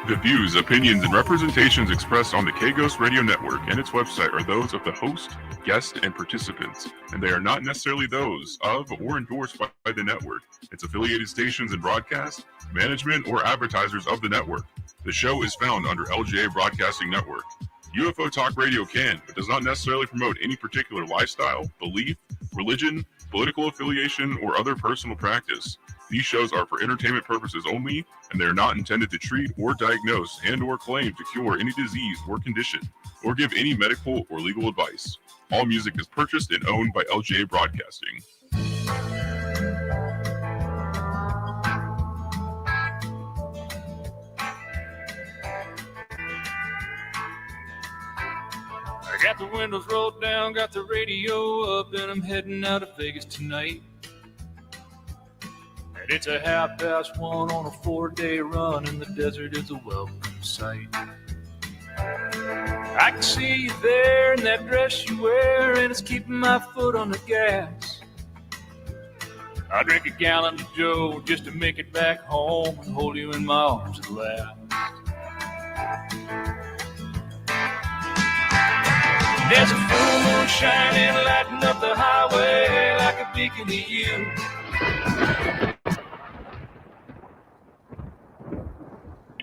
The views, opinions, and representations expressed on the K-Ghost Radio Network and its website are those of the host, guest, and participants, and they are not necessarily those of or endorsed by the network, its affiliated stations and broadcast, management, or advertisers of the network. The show is found under LGA Broadcasting Network. UFO Talk Radio can, but does not necessarily promote any particular lifestyle, belief, religion, political affiliation, or other personal practice. These shows are for entertainment purposes only, and they are not intended to treat or diagnose and/or claim to cure any disease or condition, or give any medical or legal advice. All music is purchased and owned by LGA Broadcasting. I got the windows rolled down, got the radio up, and I'm heading out of Vegas tonight. And it's a 1:30 on a 4-day run, and the desert is a welcome sight. I can see you there in that dress you wear, and it's keeping my foot on the gas. I drink a gallon of Joe just to make it back home and hold you in my arms at last. There's a full moon shining, lighting up the highway like a beacon to you.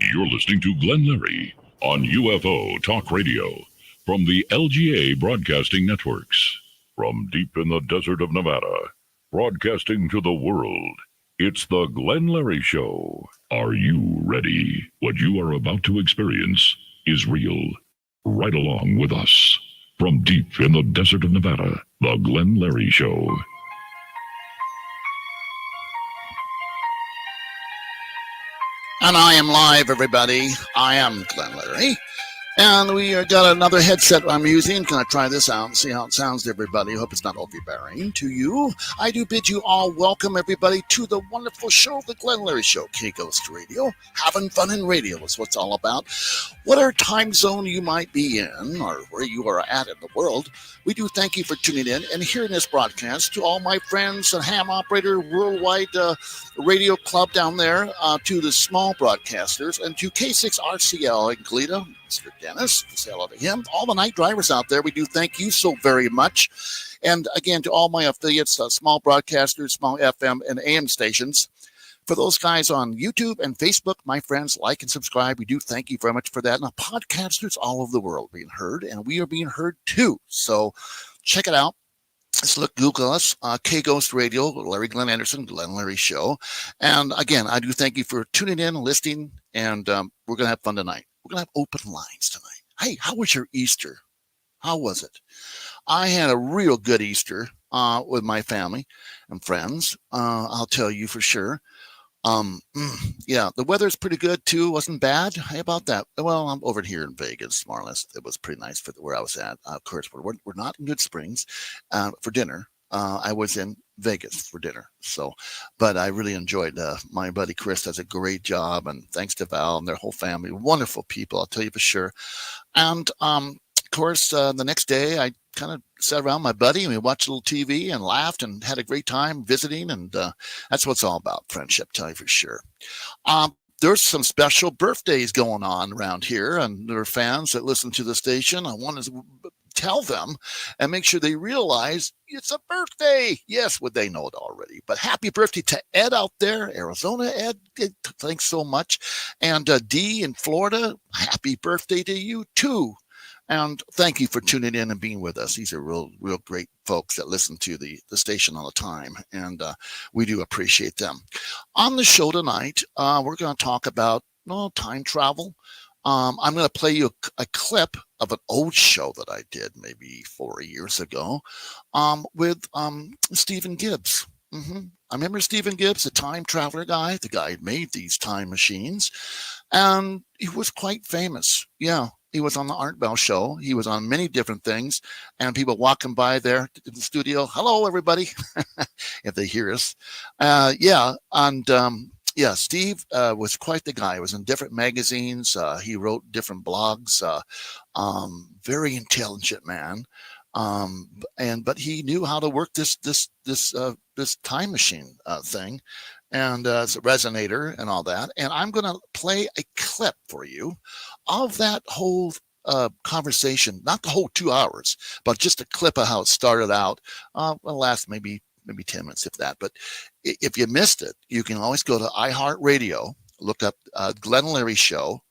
You're listening to Glenn Larry on UFO Talk Radio from the LGA Broadcasting Networks. From deep in the desert of Nevada, broadcasting to the world, it's the Glenn Larry Show. Are you ready? What you are about to experience is real. Right along with us. From deep in the desert of Nevada, the Glenn Larry Show. And I am live, everybody. I am Glenn Larry. And we got another headset I'm using. Can I try this out and see how it sounds to everybody? Hope it's not overbearing to you. I do bid you all welcome, everybody, to the wonderful show, the Glenn Larry Show, K-Ghost Radio. Having fun in radio is what it's all about. Whatever time zone you might be in or where you are at in the world, we do thank you for tuning in and hearing this broadcast. To all my friends and ham operator, worldwide radio club down there, to the small broadcasters, and to K6RCL in Goleta, Mr. Dennis, say hello to him. All the night drivers out there, we do thank you so very much. And again, to all my affiliates, small broadcasters, small FM and AM stations. For those guys on YouTube and Facebook, my friends, like and subscribe. We do thank you very much for that. And podcasters all over the world being heard, and we are being heard too. So check it out. Just Google us, K-Ghost Radio, Larry Glenn Anderson, Glenn Larry Show. And again, I do thank you for tuning in, listening, and we're going to have fun tonight. We're going to have open lines tonight. Hey, how was your Easter? How was it? I had a real good Easter with my family and friends. I'll tell you for sure. Yeah, the weather's pretty good too. Wasn't bad. How about that? Well, I'm over here in Vegas, more or less. It was pretty nice for where I was at. Of course, we're not in Good Springs for dinner. I was in Vegas for dinner. So, but I really enjoyed my buddy Chris does a great job, and thanks to Val and their whole family, wonderful people, I'll tell you for sure. And of course, the next day I kind of sat around my buddy and we watched a little TV and laughed and had a great time visiting, and that's what it's all about, friendship, tell you for sure. There's some special birthdays going on around here, and there are fans that listen to the station. I want to tell them and make sure they realize it's a birthday. Yes, would they know it already? But happy birthday to Ed out there, Arizona. Ed, thanks so much. And Dee in Florida, happy birthday to you too. And thank you for tuning in and being with us. These are real great folks that listen to the station all the time, and we do appreciate them. On the show tonight, we're going to talk about time travel. I'm going to play you a clip of an old show that I did maybe 4 years ago with Stephen Gibbs. I remember Stephen Gibbs, the time traveler guy, the guy who made these time machines, and he was quite famous. Yeah. He was on the Art Bell show. He was on many different things, and people walking by there in the studio. Hello, everybody, if they hear us. Steve was quite the guy. He was in different magazines. He wrote different blogs. Very intelligent man. But he knew how to work this time machine thing, and it's a resonator and all that. And I'm going to play a clip for you of that whole conversation, not the whole 2 hours, but just a clip of how it started out. Well, last maybe 10 minutes, if that. But if you missed it, you can always go to iHeartRadio, look up Glenn Larry Show,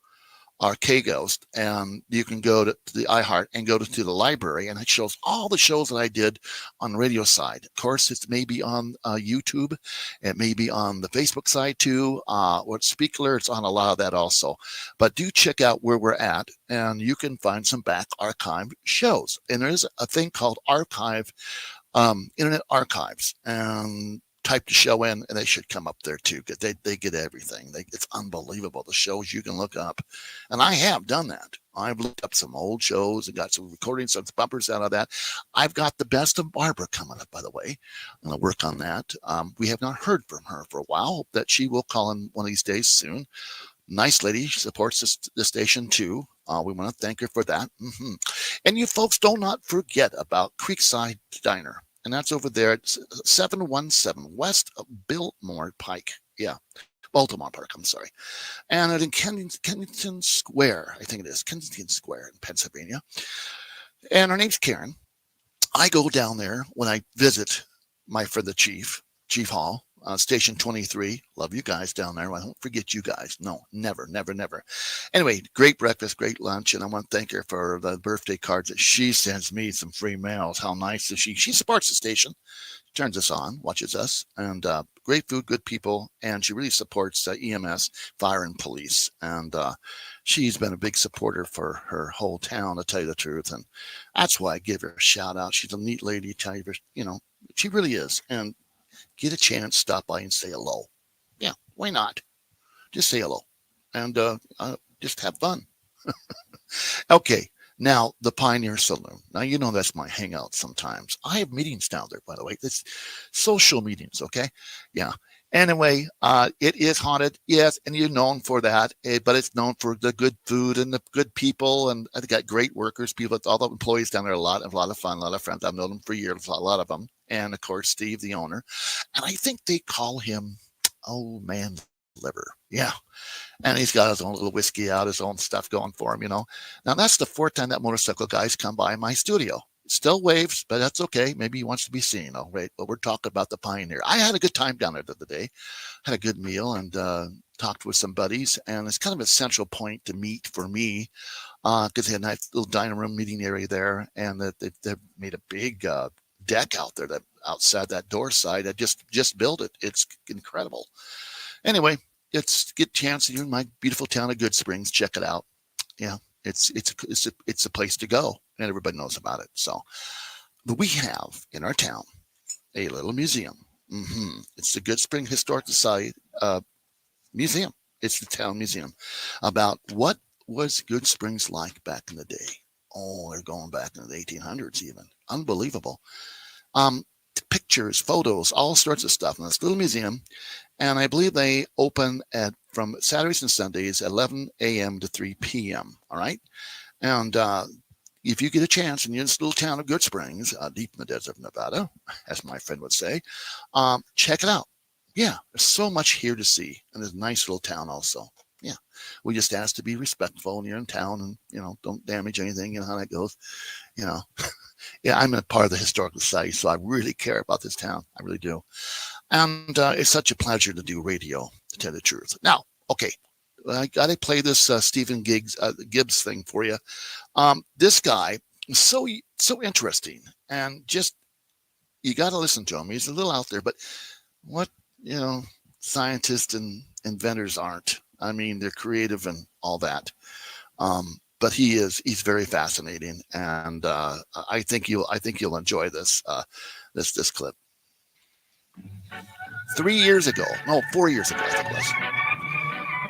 or K-Ghost, and you can go to the iHeart and go to the library, and it shows all the shows that I did on the radio side. Of course, it may be on YouTube. It may be on the Facebook side too. Or Speakler, it's on a lot of that also. But do check out where we're at, and you can find some back archive shows. And there's a thing called archive, Internet Archives, and type the show in, and they should come up there too, because they get everything. It's unbelievable, the shows you can look up. And I have done that. I've looked up some old shows and got some recordings, some bumpers out of that. I've got the Best of Barbara coming up, by the way. I'm going to work on that. We have not heard from her for a while. Hope that she will call in one of these days soon. Nice lady, supports the station too. We want to thank her for that. And you folks do not forget about Creekside Diner. And that's over there at 717 West of Biltmore Pike. Yeah, Baltimore Park, I'm sorry. And it's in Kensington Square, I think it is, Kensington Square in Pennsylvania. And her name's Karen. I go down there when I visit my friend, the Chief Hall, Station 23. Love you guys down there. I don't forget you guys. No, never, never, never. Anyway, great breakfast, great lunch. And I want to thank her for the birthday cards that she sends me, some free mails. How nice is she? She supports the station, turns us on, watches us, and great food, good people. And she really supports EMS, fire, and police. And she's been a big supporter for her whole town, to tell you the truth. And that's why I give her a shout out. She's a neat lady, tell you, she really is. And get a chance, stop by and say hello. Yeah, why not? Just say hello and just have fun. Okay, now the Pioneer Saloon. Now, you know that's my hangout sometimes. I have meetings down there, by the way. It's social meetings, okay? Yeah. Anyway, it is haunted, yes, and you're known for that, but it's known for the good food and the good people, and I got great workers, all the employees down there, a lot of fun, a lot of friends. I've known them for years, a lot of them, and of course, Steve, the owner, and I think they call him Old Man Liver, yeah, and he's got his own little whiskey out, his own stuff going for him, Now, that's the fourth time that motorcycle guy's come by my studio. Still waves, but that's okay. Maybe he wants to be seen. All right. But we're talking about the Pioneer. I had a good time down there the other day. Had a good meal and talked with some buddies. And it's kind of a central point to meet for me because they had a nice little dining room meeting area there. And they've made a big deck out there that outside that door side. I just built it. It's incredible. Anyway, it's a good chance. You're in my beautiful town of Good Springs. Check it out. Yeah. It's a place to go, and everybody knows about it. So, but we have in our town a little museum. It's the Good Spring Historic Society museum. It's the town museum about what was Good Springs like back in the day. Oh, they're going back into the 1800s even. Unbelievable. Pictures, photos, all sorts of stuff in this little museum. And I believe they open from Saturdays and Sundays at 11 a.m. to 3 p.m. All right. And if you get a chance and you're in this little town of Good Springs, deep in the desert of Nevada, as my friend would say, check it out. Yeah, there's so much here to see. And there's a nice little town also. Yeah. We just ask to be respectful when you're in town and, don't damage anything. You know how that goes, Yeah, I'm a part of the Historical Society, so I really care about this town. I really do. And it's such a pleasure to do radio, to tell the truth. Now, okay, I got to play this Stephen Gibbs thing for you. This guy is so interesting, and just you got to listen to him. He's a little out there, but what scientists and inventors aren't. I mean, they're creative and all that. But he's very fascinating, and I think you'll enjoy this this clip. 4 years ago, I think it was.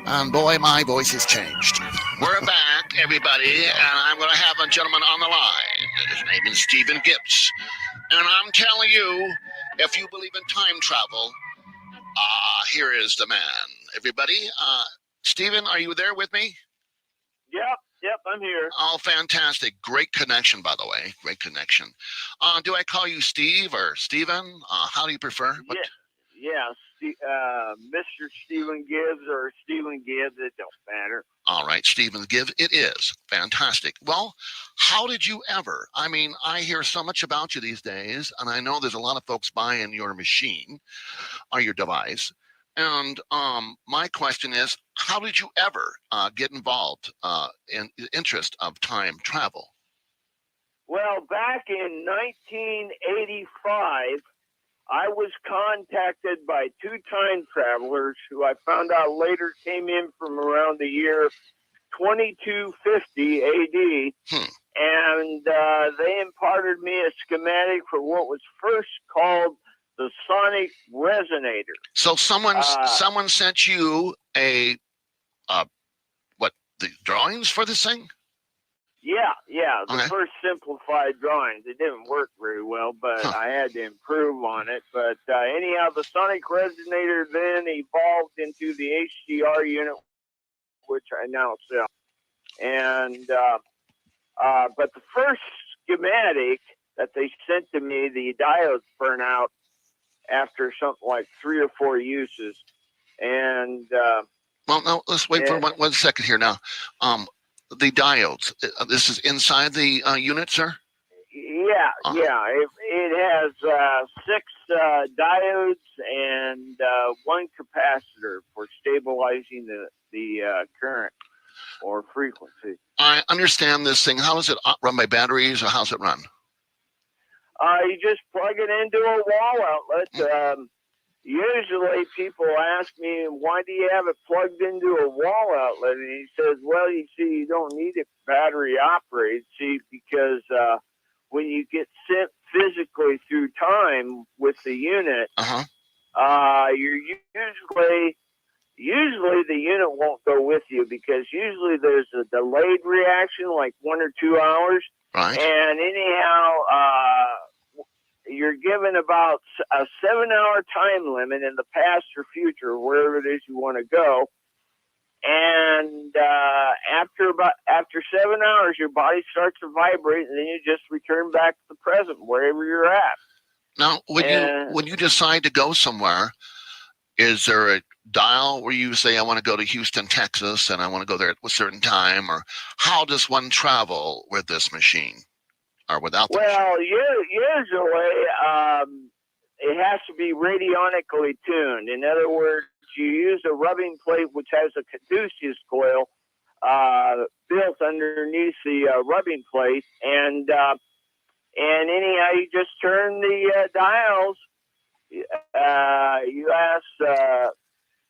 And boy, my voice has changed. We're back, everybody, and I'm going to have a gentleman on the line. His name is Stephen Gibbs, and I'm telling you, if you believe in time travel, here is the man. Everybody, Stephen, are you there with me? Yep, I'm here. Oh, fantastic. Great connection, by the way. Great connection. Do I call you Steve or Steven? How do you prefer? Yeah, Mr. Stephen Gibbs or Stephen Gibbs. It don't matter. All right, Stephen Gibbs, it is. Fantastic. Well, how did you ever? I mean, I hear so much about you these days, and I know there's a lot of folks buying your machine or your device. And my question is, how did you ever get involved in the interest of time travel? Well, back in 1985, I was contacted by two time travelers who I found out later came in from around the year 2250 AD. And they imparted me a schematic for what was first called the sonic resonator. So someone sent you the drawings for this thing? Yeah, the Okay. first simplified drawings. It didn't work very well, but I had to improve on it. But anyhow, the sonic resonator then evolved into the HDR unit, which I now sell. And but the first schematic that they sent to me, the diodes burn out after something like 3 or 4 uses. And well, no, let's wait for one second here now. The diodes, this is inside the unit, sir? Yeah. It has 6 diodes and 1 capacitor for stabilizing the current or frequency. I understand this thing. How is it run by batteries, or how's it run? You just plug it into a wall outlet. Usually people ask me, why do you have it plugged into a wall outlet? And he says, well, you see, you don't need it battery operated, because when you get sent physically through time with the unit, you're usually the unit won't go with you, because usually there's a delayed reaction, like 1 or 2 hours. Right. And anyhow, you're given about a 7-hour time limit in the past or future, wherever it is you want to go. And after 7 hours, your body starts to vibrate, and then you just return back to the present, wherever you're at. Now, when you decide to go somewhere, is there a dial where you say, I want to go to Houston, Texas, and I want to go there at a certain time? Or how does one travel with this machine? Or without the Well, usually it has to be radionically tuned. In other words, you use a rubbing plate which has a caduceus coil built underneath the rubbing plate, and anyhow, you just turn the dials. You ask the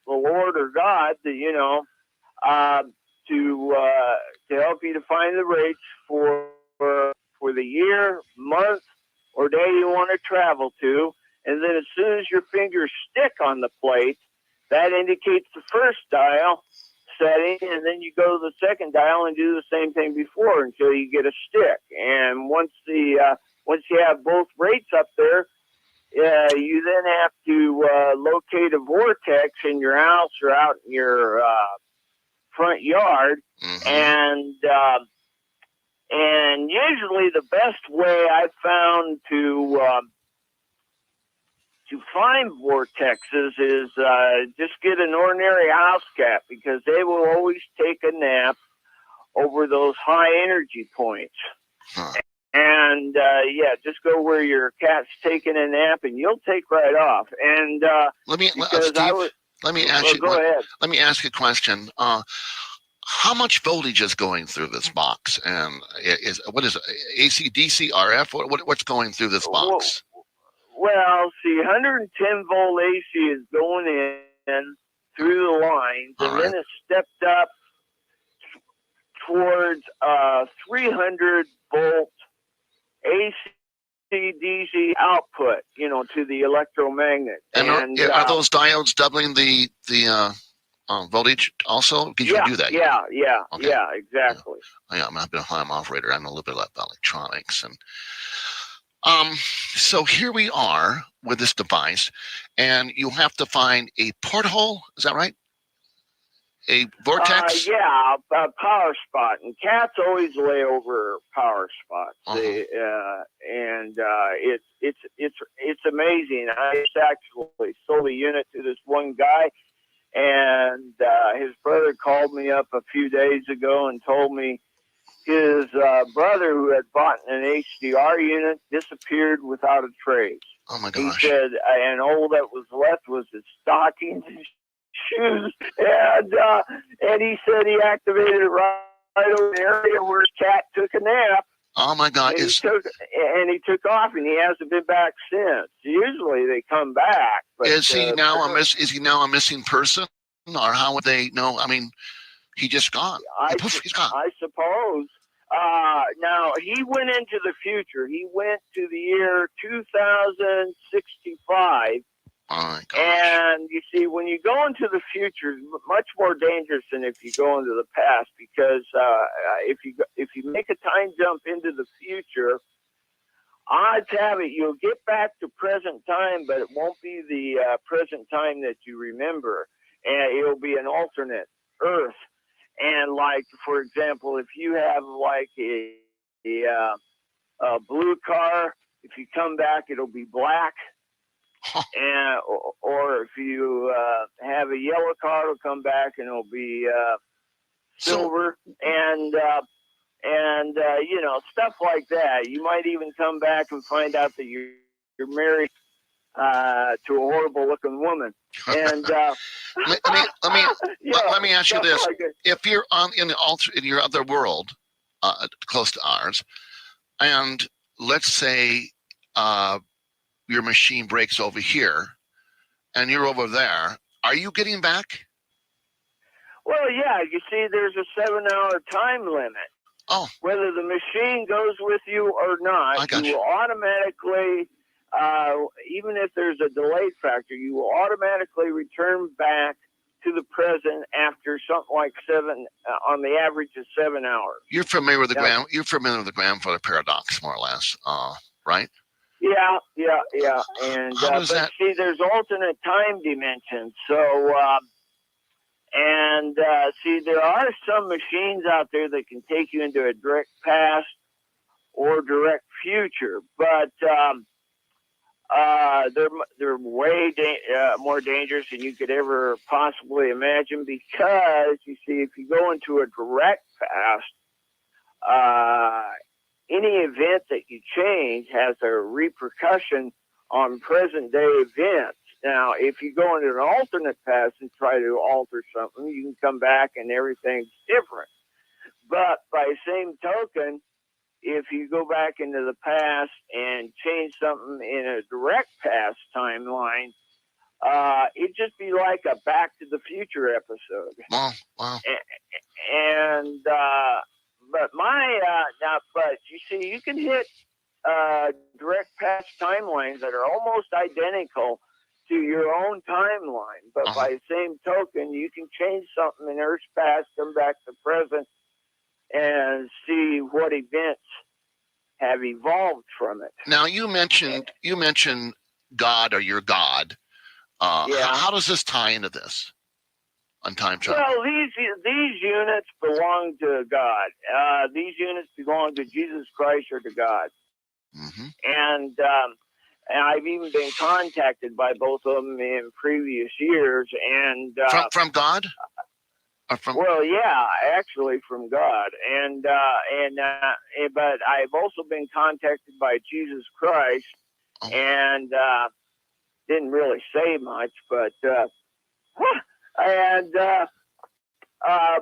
Lord or God, to help you to find the rates for the year, month, or day you want to travel to. And then as soon as your fingers stick on the plate, that indicates the first dial setting, and then you go to the second dial and do the same thing before until you get a stick. And once you have both rates up there, you then have to locate a vortex in your house or out in your front yard. And usually the best way I've found to find vortexes is just get an ordinary house cat, because they will always take a nap over those high energy points. And just go where your cat's taking a nap, and you'll take right off. And let me ask you a question. How much voltage is going through this box? And what is it, AC, DC, RF? What's going through this box? Well, see, 110 volt AC is going in through the lines, and then it's stepped up towards 300 volt AC DC output, to the electromagnet. And are those diodes doubling the voltage also? Can you do that? Yeah, Okay. yeah, exactly. I'm a home operator. I know a little bit about electronics, and so here we are with this device, and you have to find a porthole. Is that right? a vortex? Yeah, a power spot, and cats always lay over power spots. It's amazing. I actually sold a unit to this one guy, and his brother called me up a few days ago and told me his brother, who had bought an HDR unit, disappeared without a trace. Oh my He gosh! said, and all that was left was his stockings and shoes, and he said he activated it right over the area where his cat took a nap. Oh my God! And he took off, and he hasn't been back since. Usually they come back. But, is he now a missing person, or how would they know? I mean, he just gone. He's gone. I suppose. Now he went into the future. He went to the year 2065. Oh my gosh. And you see, when you go into the future, it's much more dangerous than if you go into the past, because if you make a time jump into the future, odds have it you'll get back to present time, but it won't be the present time that you remember, and it'll be an alternate Earth. And like, for example, if you have like a blue car, if you come back, it'll be black. And or if you have a yellow car, it'll come back and it'll be silver, and you know, stuff like that. You might even come back and find out that you're married to a horrible looking woman. And let me ask you this: like if you're in your other world, close to ours, and let's say your machine breaks over here, and you're over there, are you getting back? Well, yeah. You see, there's a 7-hour time limit. Oh. Whether the machine goes with you or not, you will automatically, even if there's a delay factor, you will automatically return back to the present after something like on the average of 7 hours. You're familiar with the grandfather paradox, more or less, right? Yeah. And see, there's alternate time dimensions. So, see, there are some machines out there that can take you into a direct past or direct future, but they're way more dangerous than you could ever possibly imagine, because you see, if you go into a direct past, any event that you change has a repercussion on present day events. Now, if you go into an alternate past and try to alter something, you can come back and everything's different. But by the same token, if you go back into the past and change something in a direct past timeline, it'd just be like a Back to the Future episode. Wow. But you see, you can hit direct past timelines that are almost identical to your own timeline. But by the same token, you can change something in Earth's past, come back to present, and see what events have evolved from it. Now, you mentioned God, or your God. How does this tie into this on time travel? Well, these units belong to God. These units belong to Jesus Christ or to God. Mm-hmm. And I've even been contacted by both of them in previous years. And from God? Well, yeah, actually from God. But I've also been contacted by Jesus Christ, and didn't really say much, but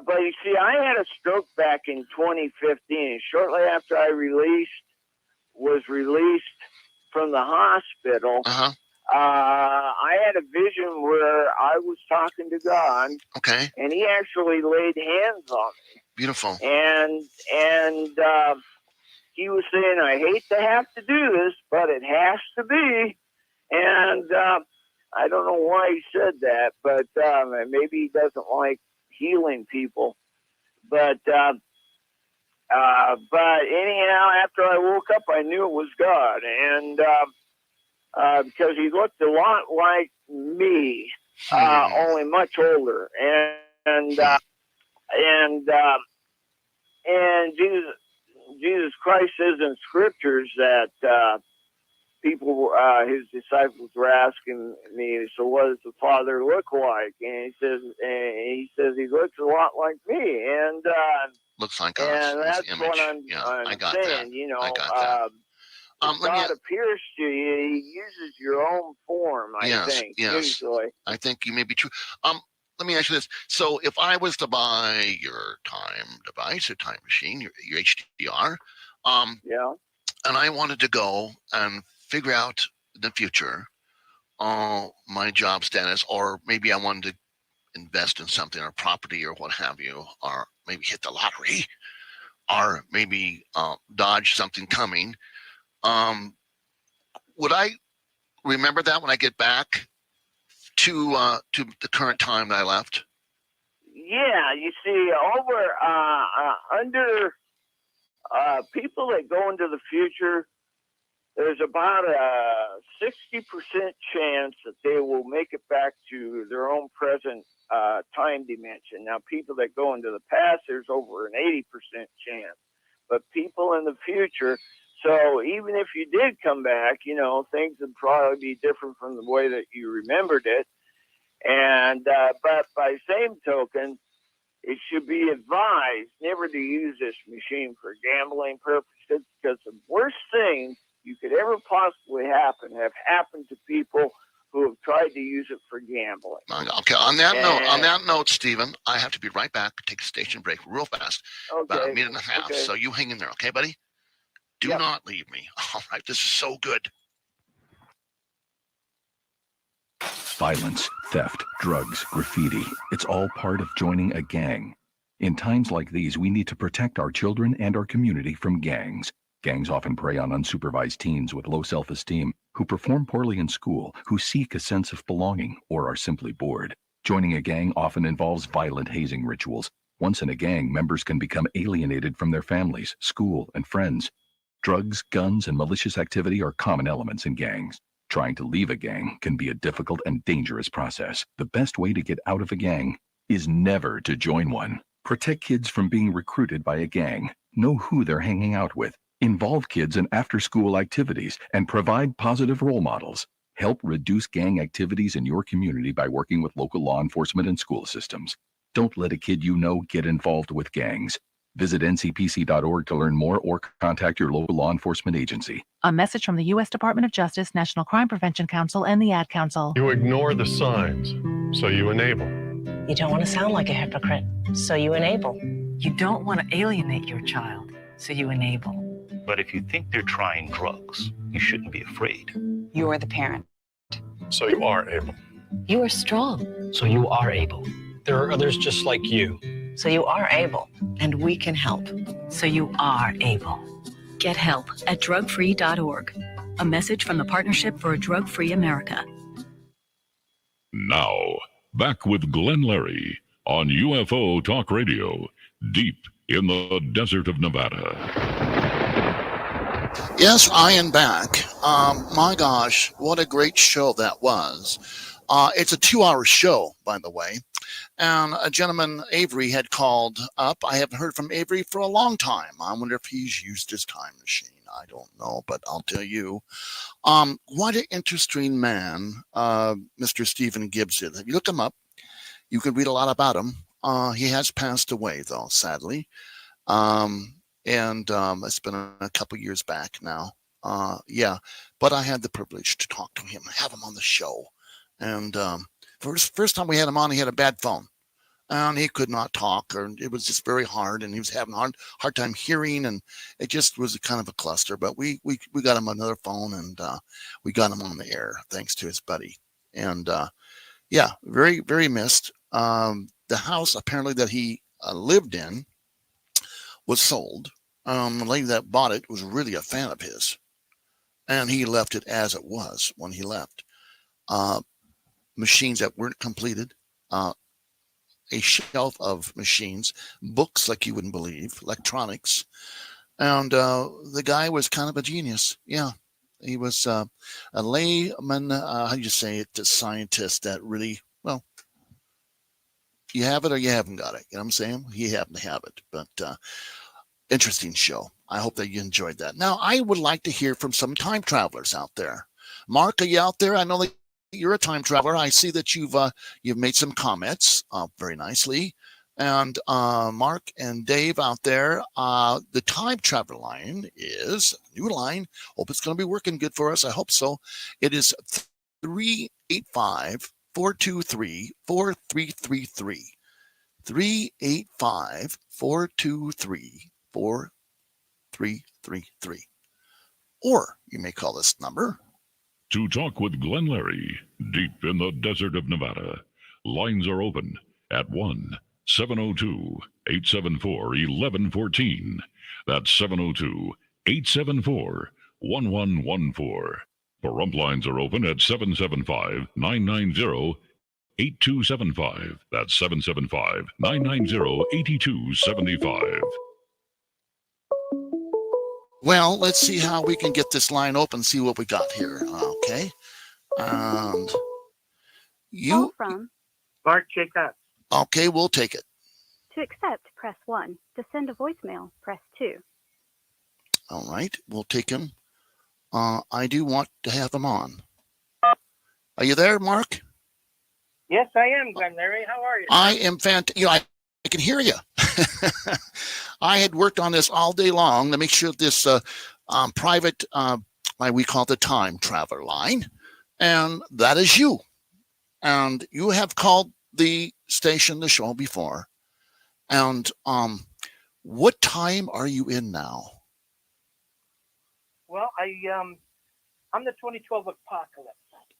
but you see, I had a stroke back in 2015. Shortly after I was released from the hospital, I had a vision where I was talking to God. Okay. And he actually laid hands on me. Beautiful. And he was saying, I hate to have to do this, but it has to be. And I don't know why he said that, but maybe he doesn't like healing people. But anyhow, after I woke up, I knew it was God. And because he looked a lot like me, only much older. and Jesus Christ says in scriptures that people, his disciples were asking me, so what does the Father look like? And he says he looks a lot like me, and looks like us. and that's His what image. I'm I got saying. that. I got that. If God appears to you, he uses your own form, I think, usually. I think you may be true. Let me ask you this. So if I was to buy your time device, your time machine, your HDR, and I wanted to go and figure out the future, my job status, or maybe I wanted to invest in something or property or what have you, or maybe hit the lottery, or maybe dodge something coming, would I remember that when I get back to the current time that I left? Yeah, you see, under people that go into the future, there's about a 60% chance that they will make it back to their own present time dimension. Now, people that go into the past, there's over an 80% chance. But people in the future, so even if you did come back, things would probably be different from the way that you remembered it. And but by same token, it should be advised never to use this machine for gambling purposes, because the worst thing you could ever possibly have happened to people who have tried to use it for gambling. Okay. On that note, Stephen, I have to be right back. Take a station break real fast. Okay. About a minute and a half. Okay. So you hang in there, okay, buddy? Do not leave me. All right. This is so good. Violence, theft, drugs, graffiti. It's all part of joining a gang. In times like these, we need to protect our children and our community from gangs. Gangs often prey on unsupervised teens with low self-esteem, who perform poorly in school, who seek a sense of belonging, or are simply bored. Joining a gang often involves violent hazing rituals. Once in a gang, members can become alienated from their families, school, and friends. Drugs, guns, and malicious activity are common elements in gangs. Trying to leave a gang can be a difficult and dangerous process. The best way to get out of a gang is never to join one. Protect kids from being recruited by a gang. Know who they're hanging out with. Involve kids in after-school activities and provide positive role models. Help reduce gang activities in your community by working with local law enforcement and school systems. Don't let a kid you know get involved with gangs. Visit ncpc.org to learn more or contact your local law enforcement agency. A message from the U.S. Department of Justice, National Crime Prevention Council, and the Ad Council. You ignore the signs, so you enable. You don't want to sound like a hypocrite, so you enable. You don't want to alienate your child, so you enable. But if you think they're trying drugs, you shouldn't be afraid. You're the parent. So you are able. You are strong. So you are able. There are others just like you. So you are able. And we can help. So you are able. Get help at drugfree.org. A message from the Partnership for a Drug-Free America. Now, back with Glenn Larry on UFO Talk Radio, deep in the desert of Nevada. Yes, I am back. My gosh, what a great show that was. It's a 2-hour show, by the way. And a gentleman, Avery, had called up. I haven't heard from Avery for a long time. I wonder if he's used his time machine. I don't know, but I'll tell you. What an interesting man Mr. Stephen Gibbs is. If you look him up, you can read a lot about him. He has passed away, though, sadly. And it's been a couple years back now. But I had the privilege to talk to him, have him on the show. And first time we had him on, he had a bad phone. And he could not talk, or it was just very hard, and he was having a hard time hearing, and it just was kind of a cluster. But we got him another phone, and we got him on the air, thanks to his buddy. And very, very missed. The house apparently that he lived in was sold. The lady that bought it was really a fan of his, and he left it as it was when he left. Machines that weren't completed, a shelf of machines, books like you wouldn't believe, electronics, and the guy was kind of a genius. Yeah, he was a layman. How do you say it? A scientist that really, well, You have it or you haven't got it. You know what I'm saying? You happen to have it. But interesting show. I hope that you enjoyed that. Now, I would like to hear from some time travelers out there. Mark, are you out there? I know that you're a time traveler. I see that you've made some comments very nicely. And Mark and Dave out there, the time travel line is a new line. Hope it's going to be working good for us. I hope so. It is 385-423-4333. 385-423-4333. Or you may call this number. To talk with Glenn Larry, deep in the desert of Nevada, lines are open at 1-702-874-1114. That's 702-874-1114. Pahrump lines are open at 775-990-8275. That's 775-990-8275. Well, let's see how we can get this line open, see what we got here. Okay. And you from Mark Jacobs. Okay, we'll take it. To accept, press 1. To send a voicemail, press 2. All right, we'll take him. I do want to have him on. Are you there, Mark? Yes, I am, Glenn Larry. How are you? I am fantastic. I can hear you. I had worked on this all day long to make sure this private, we call it the time traveler line, and that is you. And you have called the station, the show before. And what time are you in now? Well, I'm the 2012 apocalypse.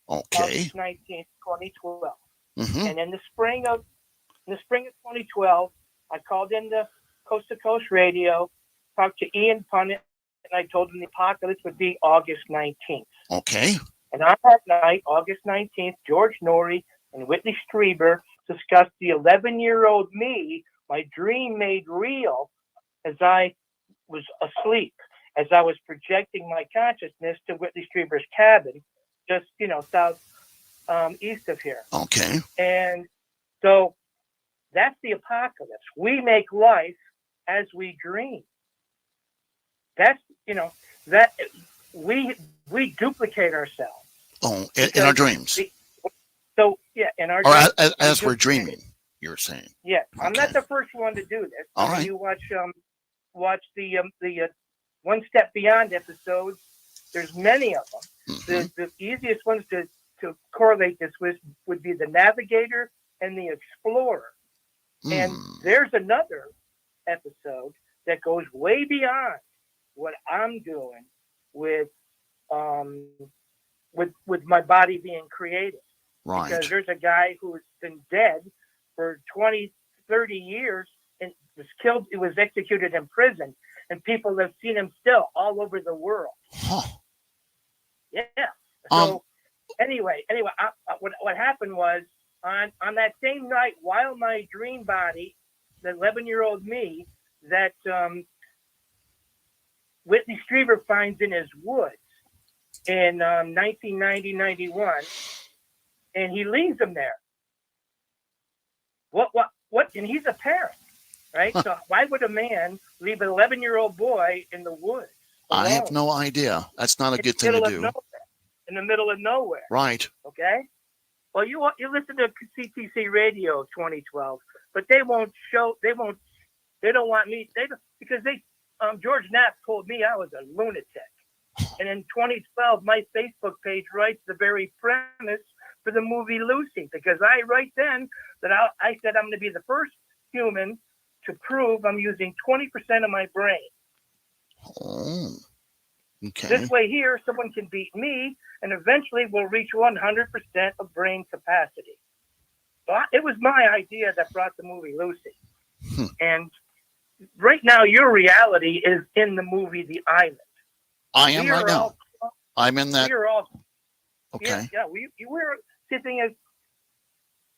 Okay. August 19th, 2012. Mm-hmm. And in the spring of 2012, I called into Coast to Coast Radio, talked to Ian Punnett, and I told him the apocalypse would be August 19th. Okay. And on that night, August 19th, George Norrie and Whitley Strieber discussed the 11-year-old me, my dream made real as I was asleep, as I was projecting my consciousness to Whitley Strieber's cabin, just, south east of here. Okay. And so that's the apocalypse. We make life as we dream. That's, that we duplicate ourselves. Oh, in our dreams. In our dreams. Or as we're dreaming, you're saying. Yeah, I'm Okay. not the first one to do this. All right. You watch the One Step Beyond episodes. There's many of them. Mm-hmm. The easiest ones to correlate this with would be the Navigator and the Explorer. And there's another episode that goes way beyond what I'm doing with my body being created. Right. Because there's a guy who's been dead for 20, 30 years and was killed. He was executed in prison, and people have seen him still all over the world. Huh. Yeah. So anyway, what happened was on that same night, while my dream body, the 11-year-old me, that Whitley Strieber finds in his woods in 1990-91, and he leaves him there. What? And he's a parent, right? So why would a man leave an 11-year-old boy in the woods alone? I have no idea. That's not a good thing to do. In the middle of nowhere. Right. Okay. Well, you listen to CTC Radio 2012, but they don't want me. Because George Knapp told me I was a lunatic. And in 2012, my Facebook page writes the very premise for the movie Lucy, because I write then that I said I'm going to be the first human to prove I'm using 20% of my brain. Oh, okay. This way here, someone can beat me, and eventually we'll reach 100% of brain capacity. So it was my idea that brought the movie Lucy. And right now, your reality is in the movie The Island. I am right now. I'm in that. We're all, okay. Yeah, we're sitting as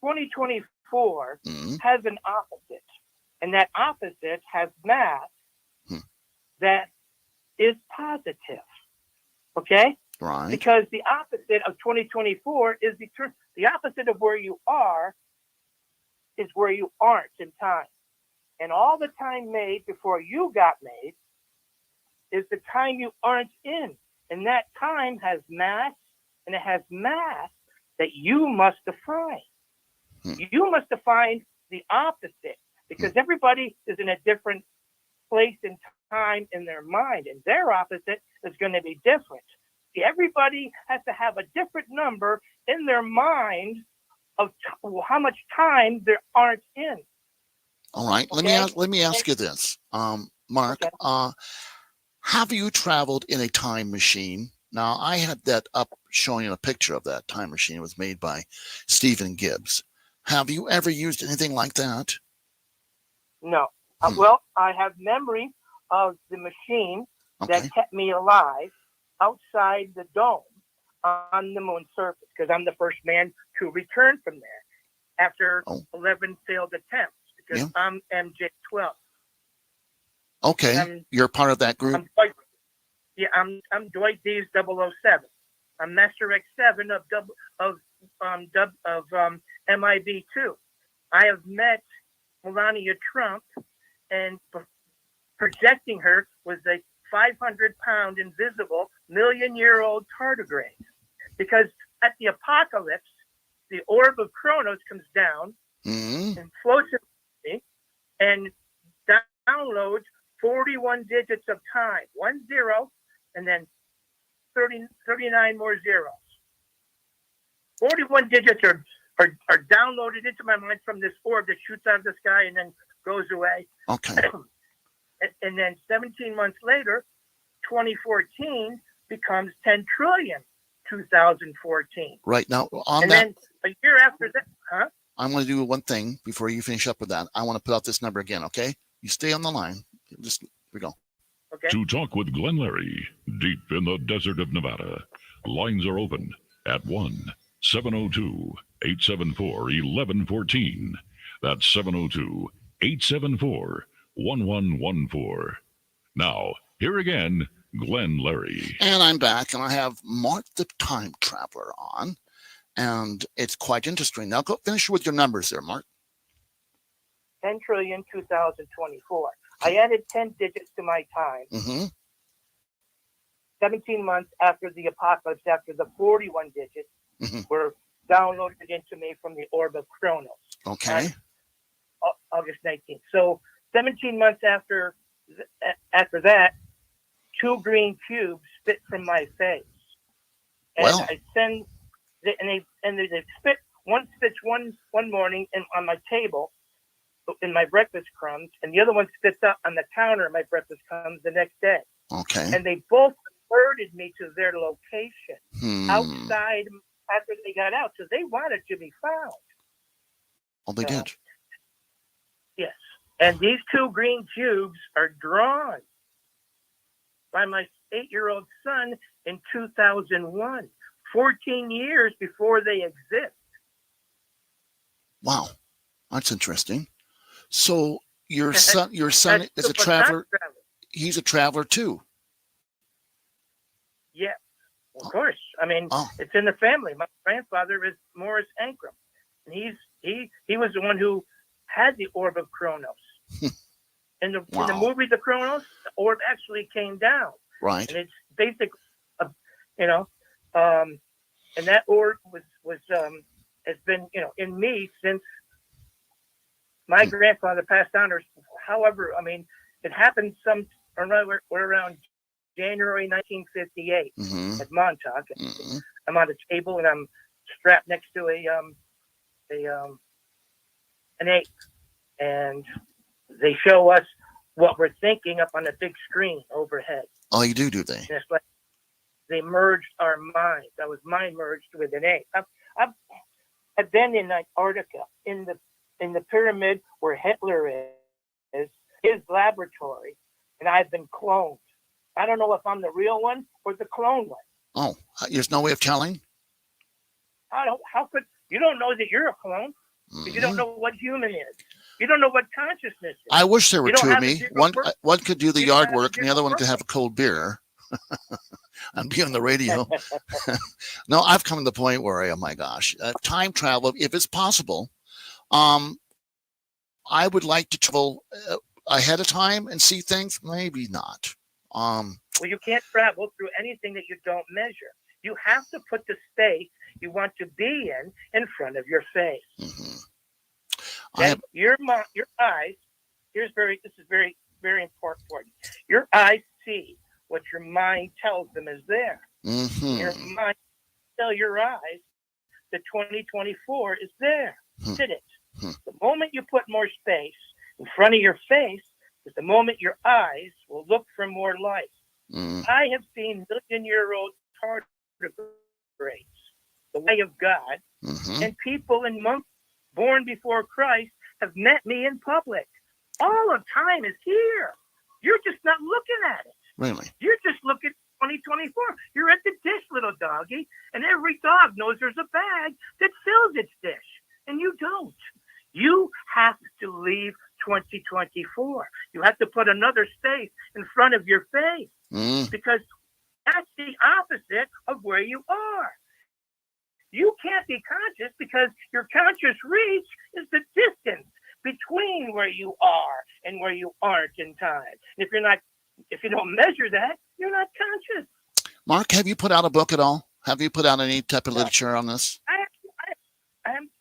2024 has an opposite, and that opposite has math that is positive. Okay? Right. Because the opposite of 2024 is the opposite of where you are is where you aren't in time. And all the time made before you got made is the time you aren't in. And that time has mass, and it has mass that you must define. You must define the opposite, because everybody is in a different place and time in their mind, and their opposite is going to be different. See, everybody has to have a different number in their mind of how much time there aren't in. All right. Okay? Let me ask you this, Mark. Okay. Have you traveled in a time machine? Now, I had that up showing you a picture of that time machine. It was made by Stephen Gibbs. Have you ever used anything like that? No. Well, I have memory of the machine that kept me alive outside the dome on the moon surface, because I'm the first man to return from there after 11 failed attempts, because I'm MJ-12. Okay, you're part of that group. I'm Dwight D's 007. I'm Master X7 of MIB2. I have met Melania Trump, and projecting her was a 500-pound invisible million-year-old tardigrade. Because at the apocalypse, the orb of Kronos comes down and floats in me and downloads 41 digits of time, 1 0, and then 39 more zeros. 41 digits are downloaded into my mind from this orb that shoots out of the sky and then goes away. Okay. And then 17 months later, 2014 becomes 10 trillion 2014. Right now, and then a year after that, I'm going to do one thing before you finish up with that. I want to put out this number again, okay? You stay on the line. Just here we go. Okay. To talk with Glenn Larry, deep in the desert of Nevada, lines are open at 1-702-874-1114. That's 702-874-1114. Now, here again, Glenn Larry. And I'm back, and I have Mark the Time Traveler on, and it's quite interesting. Now, go finish with your numbers there, Mark. 10 trillion 2024. I added 10 digits to my time. 17 months after the apocalypse, after the 41 digits were downloaded into me from the orb of Kronos. Okay. August 19th. So 17 months after that, 2 green cubes spit from my face. And I send, and they spit. One spits one morning on my table in my breakfast crumbs, and the other one spits up on the counter of my breakfast crumbs the next day. Okay. And they both alerted me to their location outside after they got out, so they wanted to be found. Oh, they did. Yes. And these 2 green cubes are drawn by my 8-year-old son in 2001, 14 years before they exist. Wow, that's interesting. So your son is a traveler. He's a traveler too. Yeah, of course. I mean, it's in the family. My grandfather is Morris Ankrum, and he was the one who had the orb of Kronos. In the movie The Kronos, the orb actually came down. Right. And it's basically, and that orb has been, in me since my grandfather passed on, or however, I mean, it happened around January 1958 at Montauk. I'm on a table and I'm strapped next to an ape, and they show us what we're thinking up on a big screen overhead. Oh, you do they? And it's like they merged our minds. I was mind merged with an ape. I've been in Antarctica, in the pyramid where Hitler is, his laboratory, and I've been cloned. I don't know if I'm the real one or the clone one. Oh, there's no way of telling? How could you don't know that you're a clone? Because you don't know what human is. You don't know what consciousness is. I wish there were 2 of me. One could do the yard work, and the other one could have a cold beer and be on the radio. No, I've come to the point where, oh my gosh, time travel, if it's possible. I would like to travel ahead of time and see things. Maybe not. Well, you can't travel through anything that you don't measure. You have to put the space you want to be in front of your face. Your eyes. This is very, very important. Your eyes see what your mind tells them is there. Your mind tell your eyes that 2024 is there. Did it? The moment you put more space in front of your face is the moment your eyes will look for more light. I have seen million-year-old tardigrades, the way of God, and people and monks born before Christ have met me in public. All of time is here. You're just not looking at it. Really? You're just looking at 2024. You're at the dish, little doggy, and every dog knows there's a bag that fills its dish, and you don't. You have to leave 2024. You have to put another space in front of your face because that's the opposite of where you are. You can't be conscious because your conscious reach is the distance between where you are and where you aren't in time. If you don't measure that, you're not conscious. Mark, have you put out a book at all? Have you put out any type of literature on this?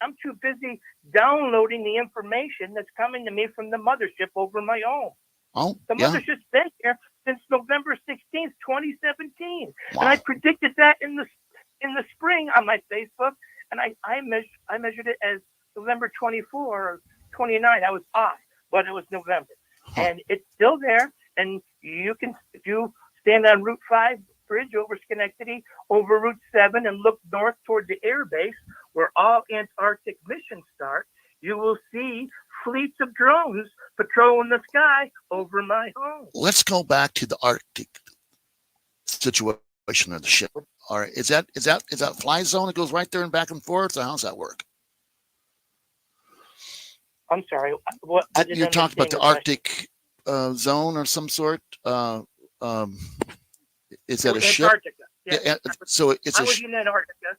I'm too busy downloading the information that's coming to me from the mothership over my own. Oh, the mothership's been here since November 16th, 2017, Wow. and I predicted that in the spring on my Facebook, and I measured it as November 24 or 29. I was off, but it was November, and it's still there. And you can, if you stand on Route 5 bridge over Schenectady, over Route 7, and look north toward the air base where all Antarctic missions start, you will see fleets of drones patrolling the sky over my home. Let's go back to the Arctic situation of the ship. All right, is that fly zone that goes right there and back and forth, or how's that work? I'm sorry. What You talked about the Arctic zone or some sort. Is that a ship? Antarctica. Yeah. So it's I was in Antarctica.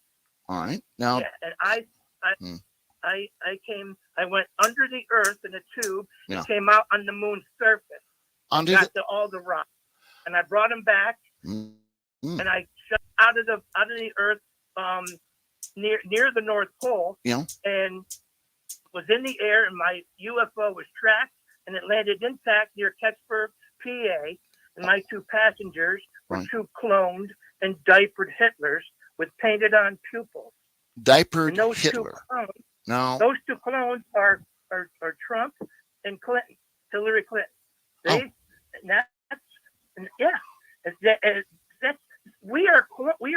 All right. Now. Yeah, and I went under the earth in a tube and came out on the moon's surface. Got to all the rocks, and I brought them back, and I shot out of the earth near the North Pole, and was in the air, and my UFO was tracked, and it landed intact near Kecksburg, PA, and my two passengers were two cloned and diapered Hitlers with painted-on pupils. Diapered and those Hitler. Those two clones are Trump and Clinton, Hillary Clinton. We are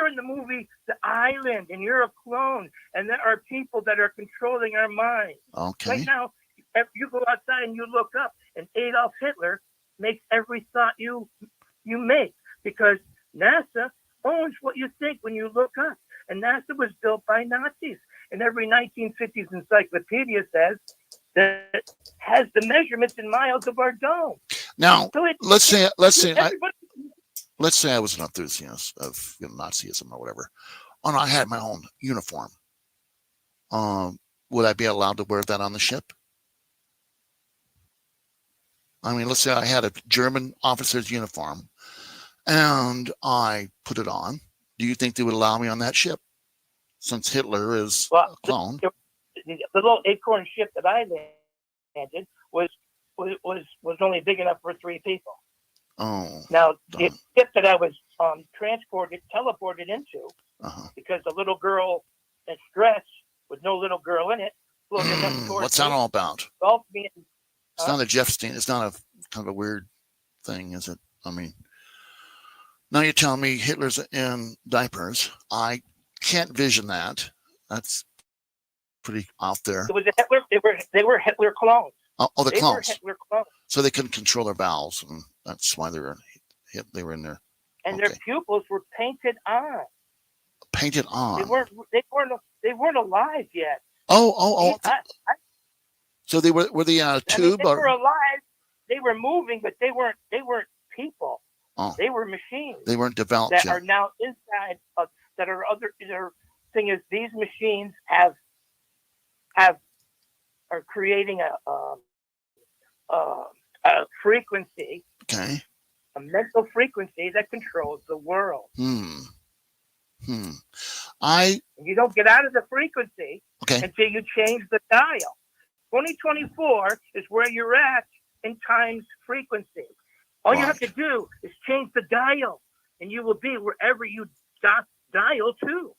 in the movie The Island, and you're a clone, and there are people that are controlling our minds. Okay. Right now, if you go outside and you look up, and Adolf Hitler makes every thought you make, because NASA owns what you think when you look up, and NASA was built by Nazis, and every 1950s encyclopedia says that it has the measurements in miles of our dome. Now, so let's say I was an enthusiast of Nazism or whatever, and I had my own uniform. Would I be allowed to wear that on the ship? I mean, let's say I had a German officer's uniform and I put it on. Do you think they would allow me on that ship since Hitler is a clone? The little acorn ship that I landed was only big enough for 3 people. Oh. Now, the ship that I was teleported into, because the little girl in dress with no little girl in it, floated up towards what's that all about? Me. It's not a Jeff Steen. It's not a kind of a weird thing, is it? I mean, now you're telling me Hitler's in diapers. I can't vision that. That's pretty out there. It was a Hitler. They were Hitler clones. Oh, the clones. They were Hitler clones. So they couldn't control their bowels, and that's why they were in there. And their pupils were painted on. Painted on. They weren't alive yet. Oh. So they were the tube? They were alive. They were moving, but they weren't people. Oh. They were machines. They weren't developed that yet. are now inside of that are other. Their thing is these machines are creating frequency, Okay. a mental frequency that controls the world. And you don't get out of the frequency Okay. until you change the dial. 2024 is where you're at in time's frequency. All you have to do is change the dial, and you will be wherever you dial to.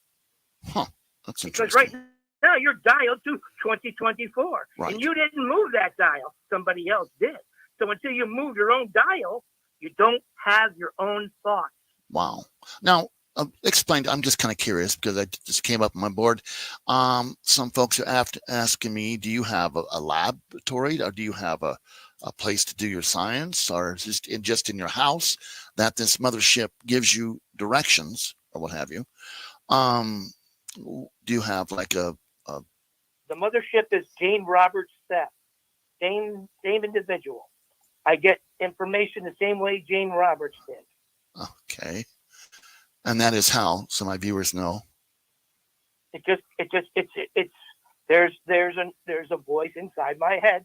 That's Because interesting. right now you're dialed to 2024, Right. and you didn't move that dial. Somebody else did. So until you move your own dial, you don't have your own thoughts. Wow. Now, explain. I'm just kind of curious because I just came up on my board. Some folks are asking me, do you have a laboratory, or do you have a place to do your science, or is it just in your house that this mothership gives you directions or what have you? Do you have like The mothership is Jane Roberts Theft. Same individual. I get information the same way Jane Roberts did. Okay. And that is how, so my viewers know. It's there's a voice inside my head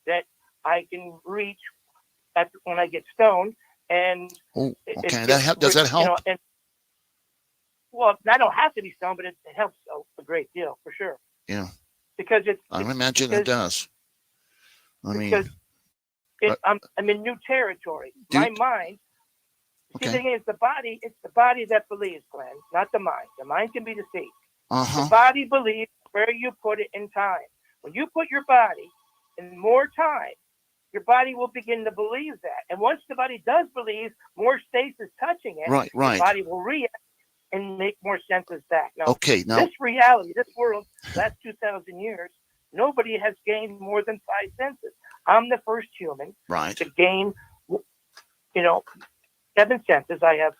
that I can reach when I get stoned, and okay. Does that help? Well, I don't have to be stoned, but it helps a great deal for sure. Yeah. Because I imagine it does. I'm in new territory. My mind. See, the thing is, it's the body that believes, Glenn, not the mind. The mind can be deceived. The body believes where you put it in time. When you put your body in more time, your body will begin to believe that. And once the body does believe, more space is touching it. Right. The body will react and make more senses back. Now, now this reality, this world, last 2,000 years, nobody has gained more than 5 senses. I'm the first human to gain, 7 senses. I have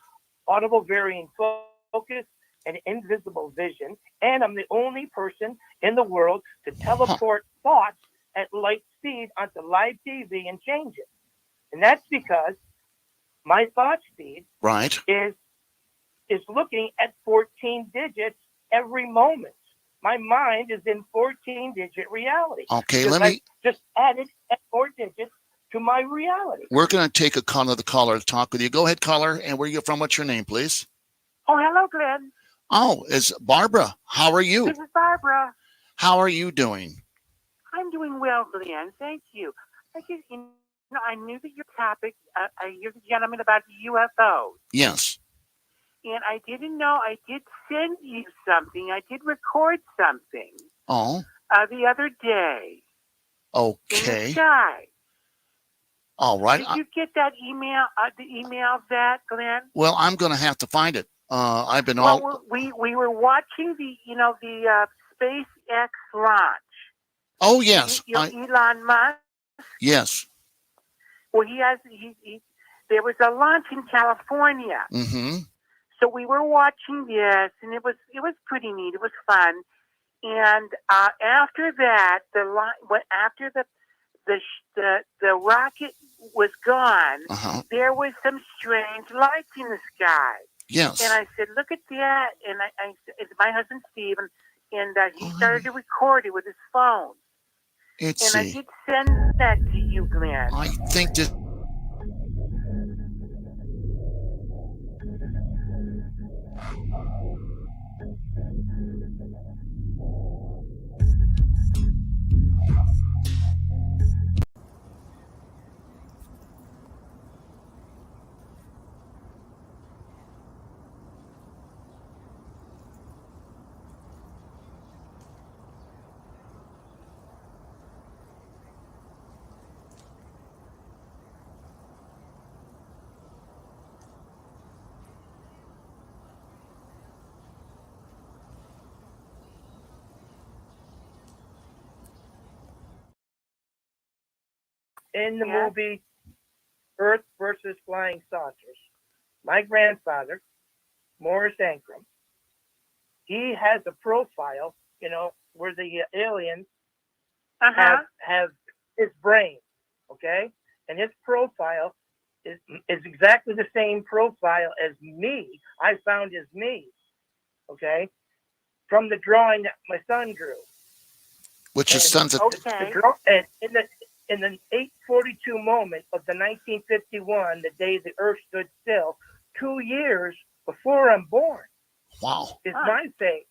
audible varying focus and invisible vision, and I'm the only person in the world to teleport thoughts at light speed onto live TV and change it. And that's because my thought speed is looking at 14 digits every moment. My mind is in 14-digit reality. Okay, I just added 4 digits to my reality. We're going to take another caller to talk with you. Go ahead, caller. And where are you from? What's your name, please? Oh, hello, Glenn. Oh, it's Barbara. How are you? This is Barbara. How are you doing? I'm doing well, Glenn. Thank you. I knew that your topic, you're the gentleman about the UFOs. Yes. And I didn't know. I did send you something. I did record something. Oh. The other day. Okay. In the sky. All right. Did you get that email? The email of that, Glenn? Well, I'm going to have to find it. I've been we were watching the SpaceX launch. Oh yes. Elon Musk. Yes. Well, there was a launch in California. Mm-hmm. So we were watching this, and it was pretty neat. It was fun. And after that, after the rocket was gone, there was some strange lights in the sky. Yes. And I said, "Look at that!" And it's my husband Steve, and he started to record it with his phone. I did send that to you, Glenn. I think that. In the movie Earth versus Flying Saucers, my grandfather, Morris Ankrum, he has a profile, where the aliens have his brain, okay? And his profile is exactly the same profile as me. I found as me, okay? From the drawing that my son drew. Which his son's in the 42 moment of the 1951, the day the Earth stood still, 2 years before I'm born. Wow. Is my face.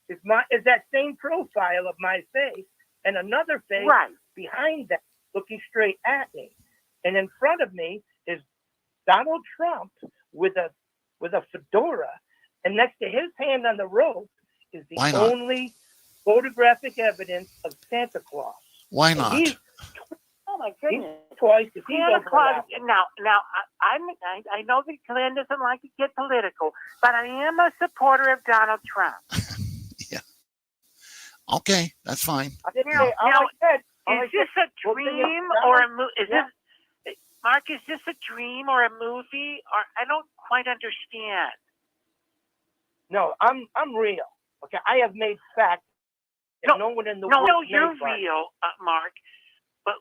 Is that same profile of my face and another face behind that looking straight at me. And in front of me is Donald Trump with a fedora, and next to his hand on the rope is the only photographic evidence of Santa Claus. Why not? Oh my goodness! Twice. Santa Claus. Now, I know that Glenn doesn't like to get political, but I am a supporter of Donald Trump. Yeah. Okay, that's fine. Is this a dream or a movie? Mark, is this a dream or a movie? Or I don't quite understand. No, I'm real. Okay, I have made facts. No one in the world. No, you're real, Mark. But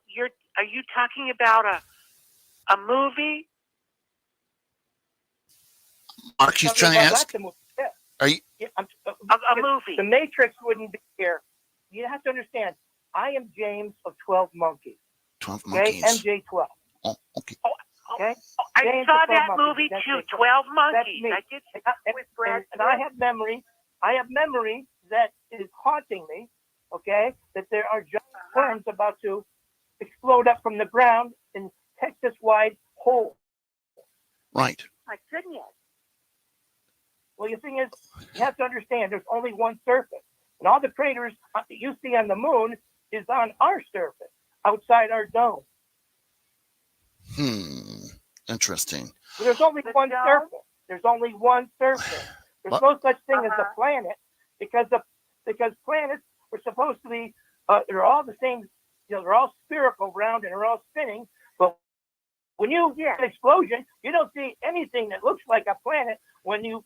are you talking about a movie? Mark, she's trying to ask. Are you a movie? The Matrix wouldn't be here. You have to understand. I am James of 12 Monkeys. 12 Monkeys. Okay? MJ12. Oh, okay. Okay. I saw that movie too. 12 Monkeys. I did with Brad. And I have memory. That is haunting me. Okay, that there are giant worms about to explode up from the ground in Texas-wide holes. Right. My goodness. Well, the thing is, you have to understand, there's only one surface, and all the craters that you see on the moon is on our surface, outside our dome. Interesting. So there's only one surface. There's only one surface. There's no such thing as a planet because planets were supposed to be. They're all the same. They're all spherical, round, and they're all spinning. But when you get an explosion, you don't see anything that looks like a planet when you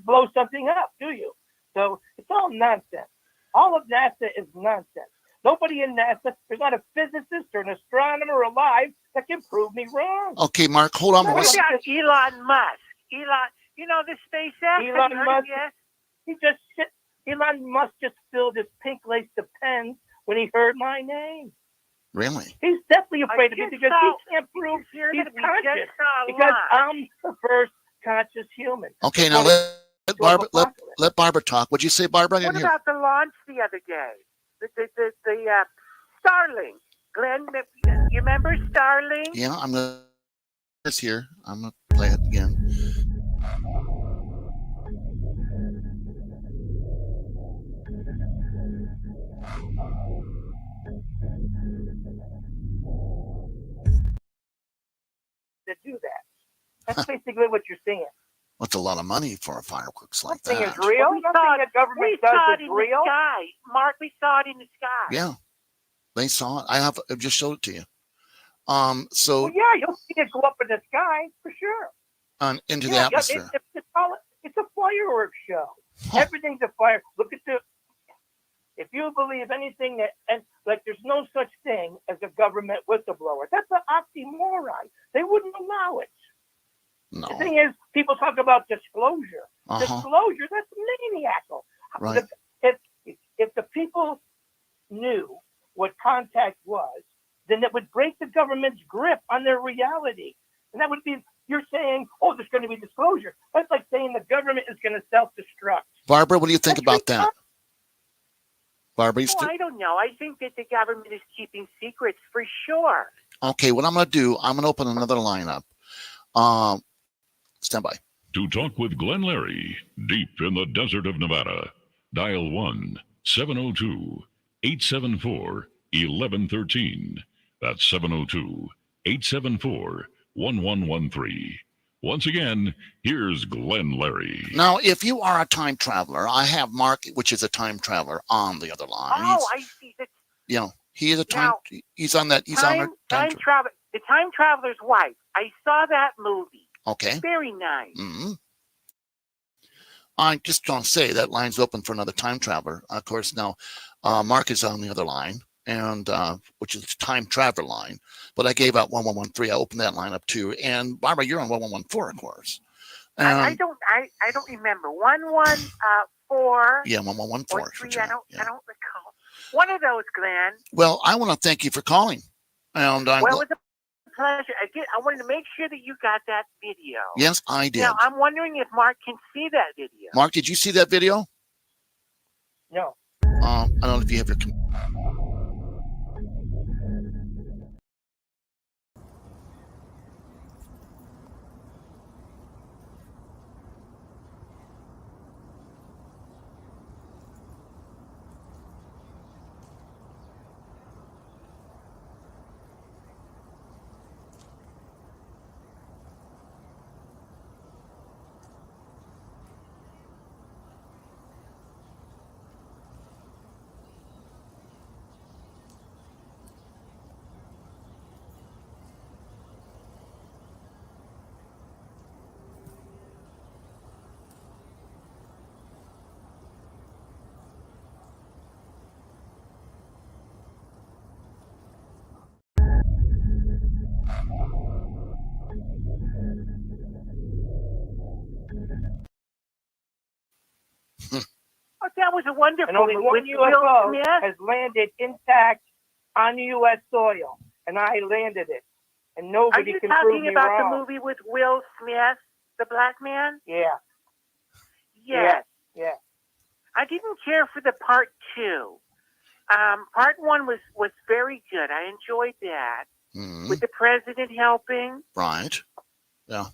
blow something up, do you? So it's all nonsense. All of NASA is nonsense. Nobody in NASA, there's not a physicist or an astronomer alive that can prove me wrong. Okay, Mark, hold on. What about Elon Musk? The SpaceX. Elon Musk. Elon Musk just filled his pink lace depends when he heard my name. Really? He's definitely afraid of me because he can't prove he's conscious. Because I'm the first conscious human. Okay, now let Barbara talk. What'd you say, Barbara? What about the launch the other day? The Starlink. Glenn, you remember Starlink? Yeah, I'm gonna here. I'm gonna play it again. To do that. That's basically what you're seeing. That's a lot of money for fireworks like Nothing that. is real. Nothing that government does is real. Sky. Mark, we saw it in the sky. Yeah, they saw it. I just showed it to you. So well, yeah, you'll see it go up in the sky for sure. Into the atmosphere. It's a fireworks show. Everything's a fire. Look at if you believe anything there's no such thing as a government whistleblower. That's an oxymoron. They wouldn't allow it. No. The thing is, people talk about disclosure. Disclosure, that's maniacal. Right. If the people knew what contact was, then it would break the government's grip on their reality. And that would be, you're saying, oh, there's going to be disclosure. That's like saying the government is going to self-destruct. Barbara, what do you think about that? Barbara, I don't know. I think that the government is keeping secrets for sure. Okay, what I'm going to do, I'm going to open another line up. Stand by. To talk with Glenn Larry, deep in the desert of Nevada, dial 1-702-874-1113. That's 702-874-1113. Once again, here's Glenn Larry. Now, if you are a time traveler, I have Mark, which is a time traveler, on the other line. Oh, I see. He is a time. He's on that. He's on time travel. The Time Traveler's Wife. I saw that movie. Okay. Very nice. Mm-hmm. I just don't say that line's open for another time traveler. Of course, now Mark is on the other line, and which is the time traveler line. But I gave out 1113. I opened that line up too. And Barbara, you're on 1114, of course. I don't remember 114. Yeah, 1114. I don't recall. One of those, Glenn. Well, I want to thank you for calling. And Well, it was a pleasure. Again, I wanted to make sure that you got that video. yes, I did. Now, I'm wondering if Mark can see that video. Mark, did you see that video? No. I don't know if you have your. Oh, that was a wonderful And only one with UFO Will Smith. has landed intact on U.S. soil, and I landed it. And Are nobody you can prove talking me about wrong. the movie with Will Smith, the black man? Yeah. Yes. Yeah. I didn't care for the part 2. Part 1 was very good. I enjoyed that. With the president helping. Right. Yeah.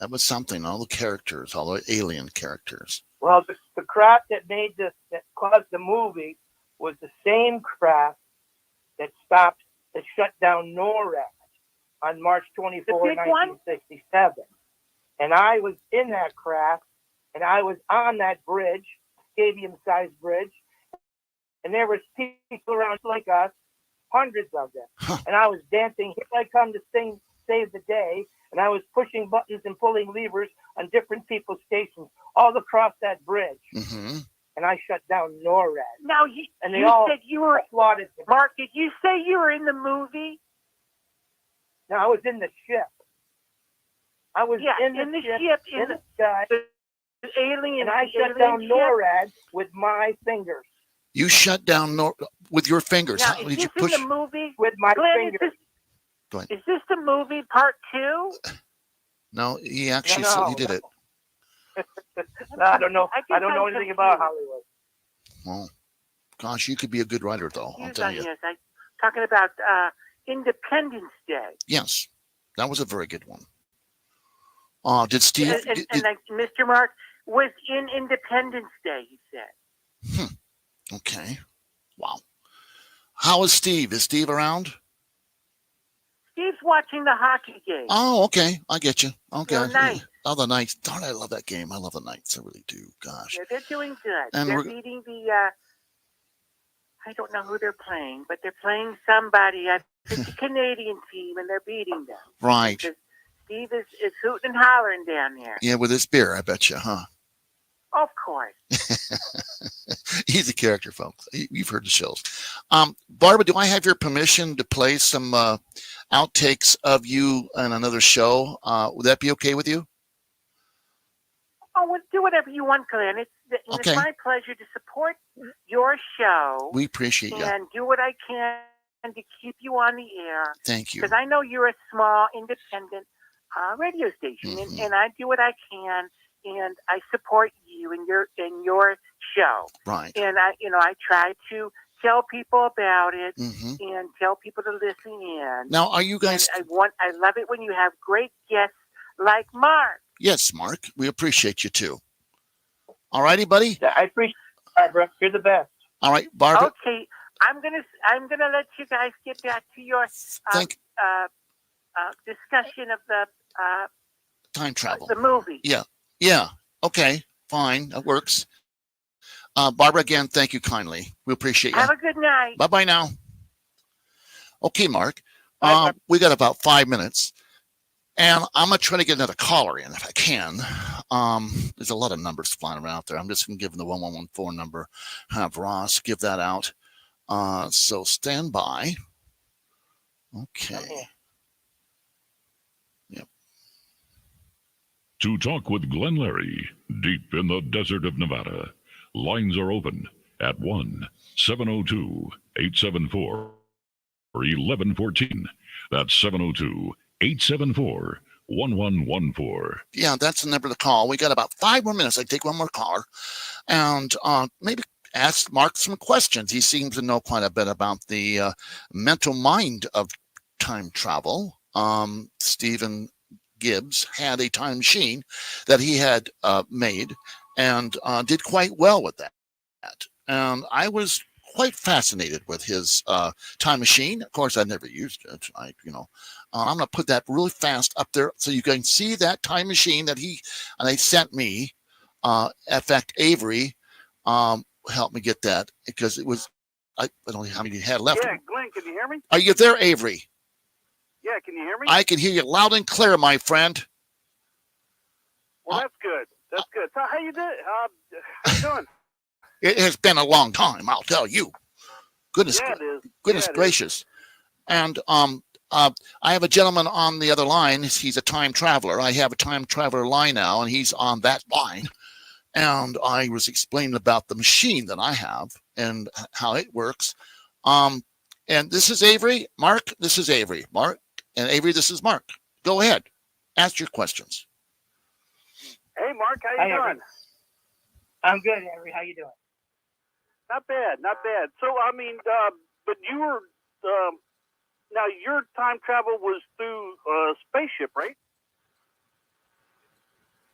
That was something. All the characters, all the alien characters. Well, the craft that caused the movie was the same craft that shut down NORAD on March 24, The big one? 1967. And I was in that craft, and I was on that bridge, stadium-sized bridge, and there was people around like us, hundreds of them. And I was dancing, Here I Come to Sing, Save the Day, and I was pushing buttons and pulling levers on different people's stations all across that bridge. Mm-hmm. And I shut down NORAD. Now, And they you all said you were... applauded me. Mark, did you say you were in the movie? No, I was in the ship. I was Yeah, in the ship, in the sky, the alien... and I the shut alien down ship? NORAD with my fingers. You shut down with your fingers. Now, How is did this you push? in the movie? With my Glenn, fingers. Go ahead. Is this the movie part 2? No, he actually No, he did it. No, I don't know. I I don't guess know I'm anything about confused. Hollywood. Well, gosh, you could be a good writer, though. I'll tell you. Yes, I'm talking about Independence Day. Yes, that was a very good one. Did Steve? And like Mr. Mark was in Independence Day, he said. Okay. Wow. How is Steve? Is Steve around? Steve's watching the hockey game. Oh, okay. I get you. Okay. The Knights. Oh, the Knights. Darn, I love that game. I love the Knights. I really do. Gosh. Yeah, they're doing good. And They're we're- beating the, I don't know who they're playing, but they're playing somebody. It's a Canadian team, and they're beating them. Right. Because Steve is hooting and hollering down there. Yeah, with his beer, I bet you, huh? Of course. He's a character, folks. You've heard the shows. Barbara, do I have your permission to play some outtakes of you in another show? Would that be okay with you? Oh, well, do whatever you want, Glenn. It's Okay. my pleasure to support your show. We appreciate you. And do what I can to keep you on the air. Thank you. Because I know you're a small, independent radio station, Mm-hmm. and I do what I can, and I support you and your show. Right. And I try to tell people about it Mhm. and tell people to listen in. Now, are you guys? And I love it when you have great guests like Mark. Yes, Mark. We appreciate you too. All righty, buddy. Yeah, I appreciate it, Barbara. You're the best. All right, Barbara. Okay, I'm gonna let you guys get back to your discussion of the Time travel. the movie. Yeah. Yeah. Okay. Fine. That works. Barbara, again, thank you kindly. We appreciate you. Have a good night. Bye bye now. Okay, Mark. We got about 5 minutes. And I'm going to try to get another caller in if I can. There's a lot of numbers flying around out there. I'm just going to give them the 1114 number. Have Ross give that out. So stand by. Okay. Yep. To talk with Glenn Larry, deep in the desert of Nevada, lines are open at 1-702-874 1114. That's 702-874-1114. Yeah, that's the number to call. We got about 5 more minutes. I take one more caller and maybe ask Mark some questions. He seems to know quite a bit about the mental mind of time travel. Stephen Gibbs had a time machine that he had made and did quite well with that. And I was quite fascinated with his time machine. Of course, I never used it. I'm going to put that really fast up there so you can see that time machine that they sent me. In fact, Avery helped me get that because it was, I don't know how many you had left. Yeah, Glenn, can you hear me? Are you there, Avery? Yeah, can you hear me? I can hear you loud and clear, my friend. Well, that's good. That's good. So how you doing? How you doing? It has been a long time, I'll tell you. Goodness It gracious. And I have a gentleman on the other line. He's a time traveler. I have a time traveler line now, and he's on that line. And I was explaining about the machine that I have and how it works. And this is Avery. Mark, this is Avery. Mark, and Avery, this is Mark. Go ahead. Ask your questions. Hey, Mark, how you doing? I'm good, Avery. How you doing? Not bad, not bad. So, I mean, but you were, now your time travel was through a spaceship, right?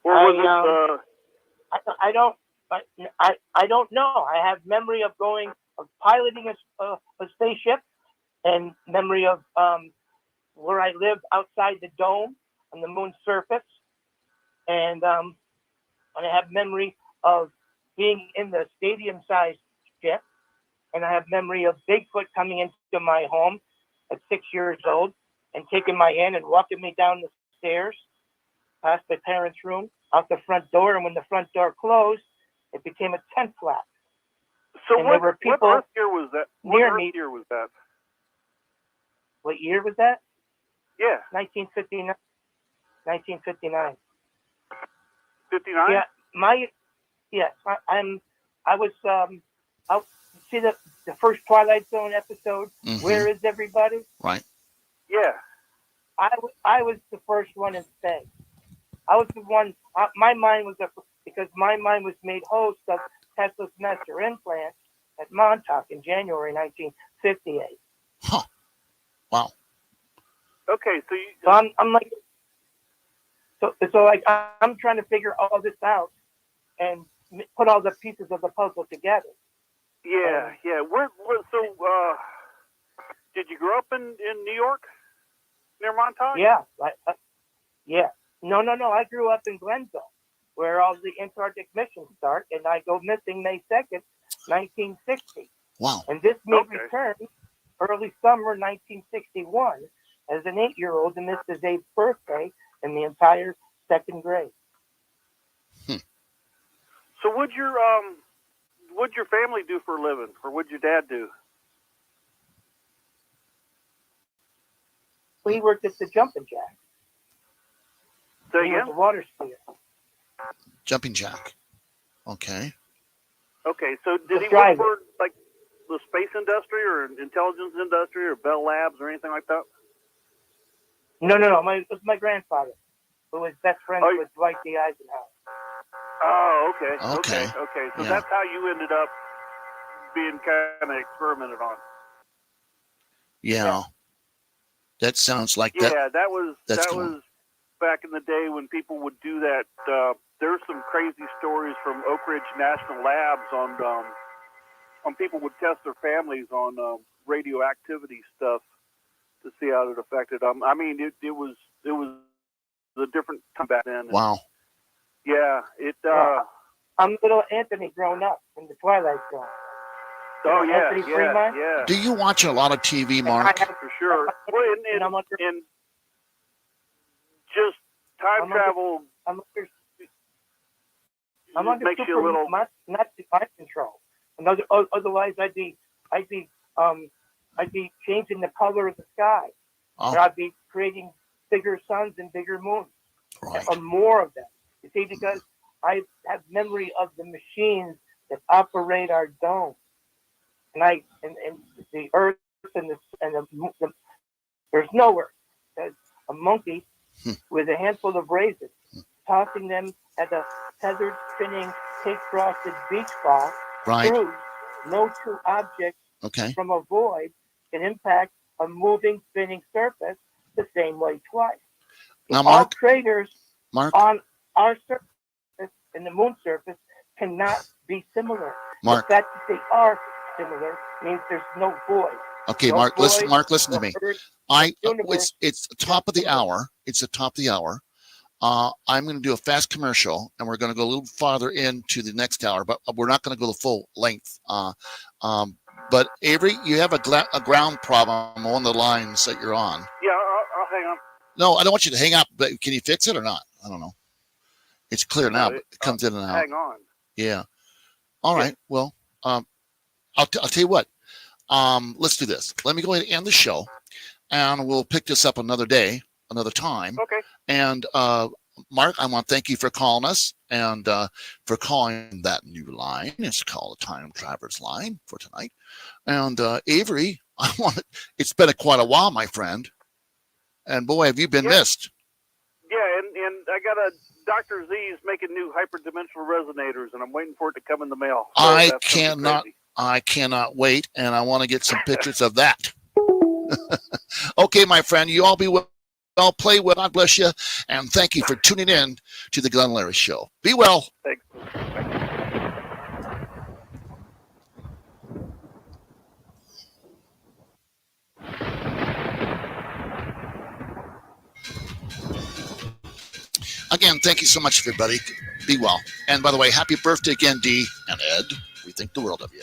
Or was I don't know. I have memory of piloting a spaceship, and memory of where I lived outside the dome on the moon's surface, and I have memory of being in the stadium-sized ship, and I have memory of Bigfoot coming into my home at 6 years old and taking my hand and walking me down the stairs past my parents' room out the front door, and when the front door closed, it became a tent flap. So and there were people what Earth year was that? Near what me. Earth year was that? What year was that? Yeah. 1959. 1959. 59? Yeah, I was out. See the first Twilight Zone episode. Mm-hmm. Where is everybody? Right. Yeah. I was the first one in space. I was the one. My mind was because my mind was made host of Tesla's master implant at Montauk in January 1958. Huh. Wow. Okay, so I'm like, so like I'm trying to figure all this out and put all the pieces of the puzzle together. Yeah, yeah. Did you grow up in New York, near Montauk? Yeah, yeah. No. I grew up in Glenville, where all the Antarctic missions start, and I go missing May 2nd, 1960. Wow. And this may return early summer 1961 as an 8-year-old, and this is Dave's birthday in the entire second grade. So what'd your family do for a living, or what'd your dad do? We worked at the jumping jack. Say He was again? a water skier. Jumping jack. Okay. Okay, so did he work driver. for like the space industry or intelligence industry or Bell Labs or anything like that? No. It was my grandfather, who was best friends with Dwight D. Eisenhower. Oh, okay. So Yeah. that's how you ended up being kind of experimented on. Yeah. That sounds like that. Yeah, that was that's cool. was back in the day when people would do that. There's some crazy stories from Oak Ridge National Labs on people would test their families on radioactivity stuff to see how it affected them. I mean, it was a different time back then. Wow. Yeah, I'm little Anthony growing up in the Twilight Zone. Oh yeah, Anthony Fremont? yeah. Do you watch a lot of TV, Mark? For sure. Well, and just time travel I'm under makes super, you a little. not mind control. Otherwise, I'd be changing the color of the sky. Oh. Or I'd be creating bigger suns and bigger moons, Right. or more of them. You see, because I have memory of the machines that operate our dome, and the Earth there's nowhere. There's a monkey with a handful of raisins, tossing them at a tethered, spinning, cake-frosted beach ball. Right. Proves no two objects from a void can impact a moving, spinning surface the same way twice. Now, all Mark, craters on our surface and the moon surface cannot be similar. Mark. The fact that they are similar means there's no void. Okay, No Mark, void, listen to me. It's the top of the hour. It's the top of the hour. I'm going to do a fast commercial, and we're going to go a little farther into the next hour, but we're not going to go the full length. But Avery, you have a ground problem on the lines that you're on. Yeah, I'll hang on. No, I don't want you to hang up, but can you fix it or not? I don't know. It's clear now, but it comes in and out. Hang on. Yeah. All right. Well, I'll tell you what. Let's do this. Let me go ahead and end the show, and we'll pick this up another day, another time. Okay. And Mark, I want to thank you for calling us and for calling that new line. It's called the Time Traverse line for tonight. And Avery, it's been quite a while, my friend. And boy, have you been missed. Yeah, and I got a Dr. Z's making new hyperdimensional resonators, and I'm waiting for it to come in the mail. So I cannot wait, and I want to get some pictures of that. Okay, my friend, you all be well. Play well. God bless you, and thank you for tuning in to the Glenn Larry Show. Be well. Thanks. Again, thank you so much, everybody. Be well. And by the way, happy birthday again, Dee and Ed. We think the world of you.